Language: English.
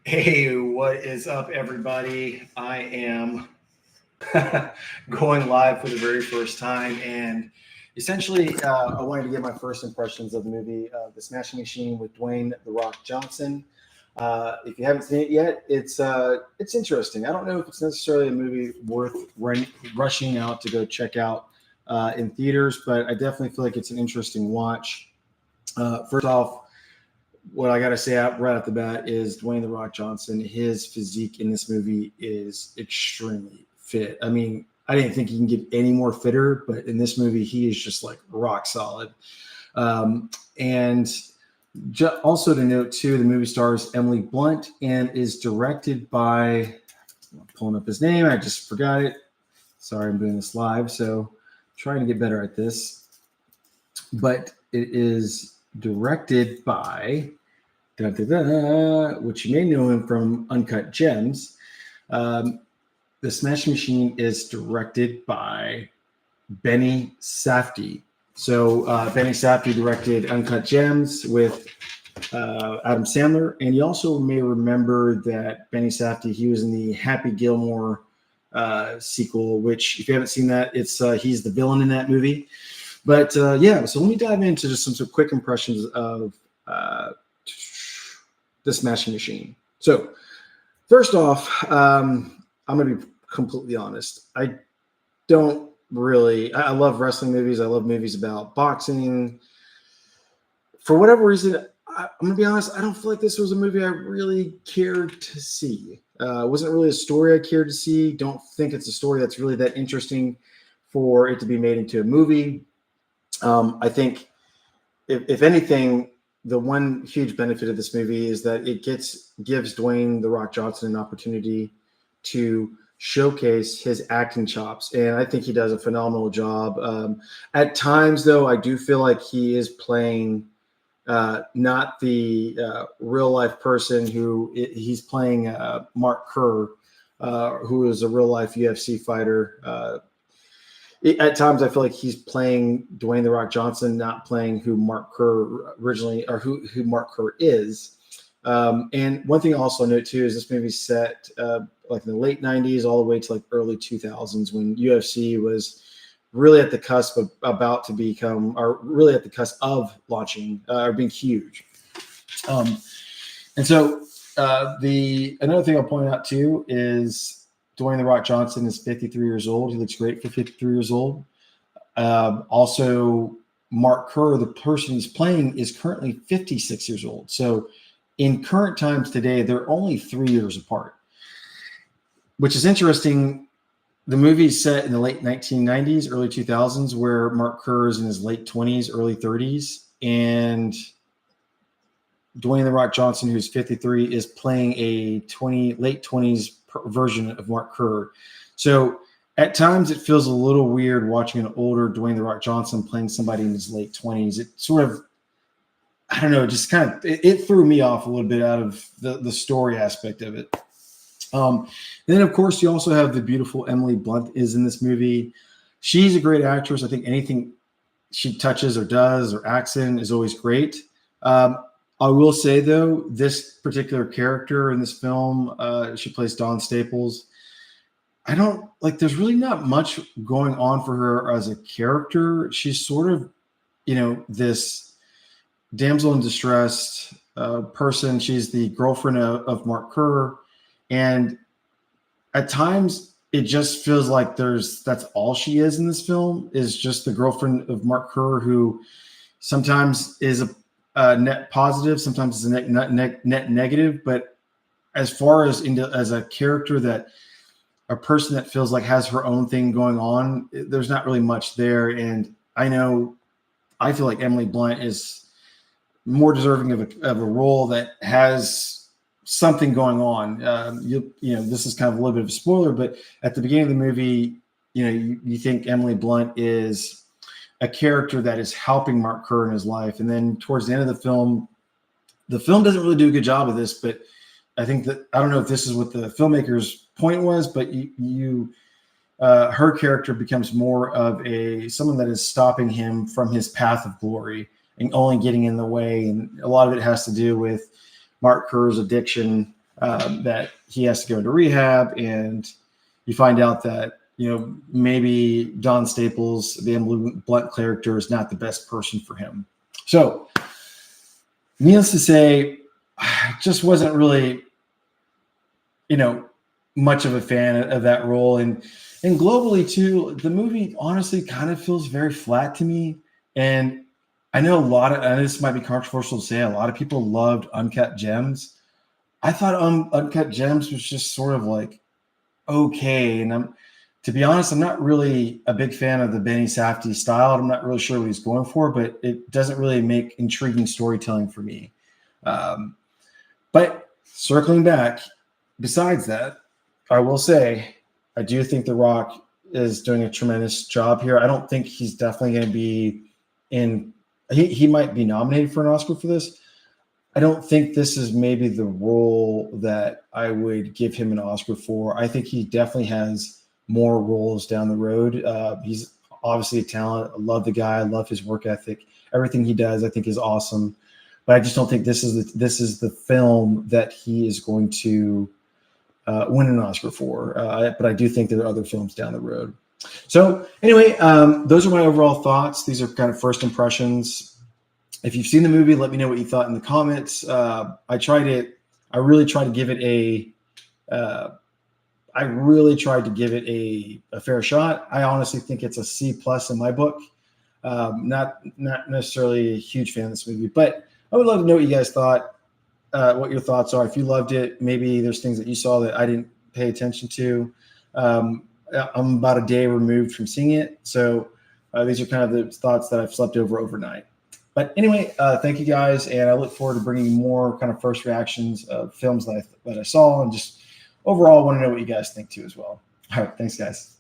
Hey, what is up, everybody? I am going live for the very first time, and essentially, I wanted to get my first impressions of the movie, The Smashing Machine with Dwayne "The Rock" Johnson. If you haven't seen it yet, it's interesting. I don't know if it's necessarily a movie worth rushing out to go check out in theaters, but I definitely feel like it's an interesting watch. First off, what I got to say out right off the bat is Dwayne the Rock Johnson. His physique in this movie is extremely fit. I mean, I didn't think he can get any more fitter, but in this movie, he is just like rock solid. And also to note too, the movie stars Emily Blunt and is directed by pulling up his name. I just forgot it. Sorry, I'm doing this live, so trying to get better at this. But it is directed by which you may know him from Uncut Gems. The Smash Machine is directed by Benny Safdie. So Benny Safdie directed Uncut Gems with Adam Sandler, and you also may remember that Benny Safdie, he was in the Happy Gilmore sequel, which if you haven't seen that, it's he's the villain in that movie. But yeah, so let me dive into just some quick impressions of the Smashing Machine. So, first off, I'm going to be completely honest. I don't really. I love wrestling movies. I love movies about boxing. For whatever reason, I'm going to be honest. I don't feel like this was a movie I really cared to see. It wasn't really a story I cared to see. Don't think it's a story that's really that interesting for it to be made into a movie. I think, if anything, the one huge benefit of this movie is that it gives Dwayne the Rock Johnson an opportunity to showcase his acting chops, and I think he does a phenomenal job. At times, though, I do feel like he is playing not the real life person who he's playing Mark Kerr, who is a real life UFC fighter. At times I feel like he's playing Dwayne the Rock Johnson, not playing who Mark Kerr originally or who Mark Kerr is. And one thing I also note too is this movie's set like in the late '90s all the way to like early 2000s when UFC was really at the cusp of about to become, or really at the cusp of launching or being huge. And so the another thing I'll point out too is Dwayne the Rock Johnson is 53 years old. He looks great for 53 years old. Also, Mark Kerr, the person he's playing, is currently 56 years old. So, in current times today, they're only 3 years apart, which is interesting. The movie is set in the late 1990s, early 2000s, where Mark Kerr is in his late 20s, early 30s, and Dwayne the Rock Johnson, who's 53, is playing a late 20s version of Mark Kerr. So at times it feels a little weird watching an older Dwayne the Rock Johnson playing somebody in his late 20s. It sort of, I don't know, just kind of it threw me off a little bit out of the story aspect of it. And then of course you also have the beautiful Emily Blunt is in this movie. She's a great actress. I think anything she touches or does or acts in is always great. I will say though, this particular character in this film, she plays Dawn Staples. I don't like. There's really not much going on for her as a character. She's sort of, this damsel in distress person. She's the girlfriend of Mark Kerr, and at times it just feels like that's all she is in this film, is just the girlfriend of Mark Kerr, who sometimes is a net positive, sometimes is a net negative. But as far as as a character, that a person that feels like has her own thing going on, there's not really much there. And I feel like Emily Blunt is more deserving of a role that has something going on. This is kind of a little bit of a spoiler, but at the beginning of the movie, you think Emily Blunt is a character that is helping Mark Kerr in his life. And then towards the end of the film doesn't really do a good job of this, but I think that, I don't know if this is what the filmmaker's point was, but her character becomes more of someone that is stopping him from his path of glory and only getting in the way. And a lot of it has to do with Mark Kerr's addiction that he has to go into rehab, and you find out that maybe Don Staples, the Emily Blunt character, is not the best person for him. So, needless to say, I just wasn't really, much of a fan of that role. And globally too, the movie honestly kind of feels very flat to me. And I know and this might be controversial to say, a lot of people loved Uncut Gems. I thought Uncut Gems was just sort of like okay. And to be honest, I'm not really a big fan of the Benny Safdie style. I'm not really sure what he's going for, but it doesn't really make intriguing storytelling for me. But circling back, besides that, I will say I do think The Rock is doing a tremendous job here. I don't think he's definitely going to be in. He might be nominated for an Oscar for this. I don't think this is maybe the role that I would give him an Oscar for. I think he definitely has more roles down the road. He's obviously a talent. I love the guy. I love his work ethic. Everything he does, I think, is awesome. But I just don't think this is the film that he is going to win an Oscar for. But I do think there are other films down the road. So anyway, those are my overall thoughts. These are kind of first impressions. If you've seen the movie, let me know what you thought in the comments. I really tried to give it a fair shot. I honestly think it's a C+ in my book. Not necessarily a huge fan of this movie, but I would love to know what you guys thought, what your thoughts are. If you loved it, maybe there's things that you saw that I didn't pay attention to. I'm about a day removed from seeing it, so these are kind of the thoughts that I've slept over overnight. But anyway, thank you guys, and I look forward to bringing you more kind of first reactions of films that I saw, and just overall want to know what you guys think too as well. All right, thanks guys.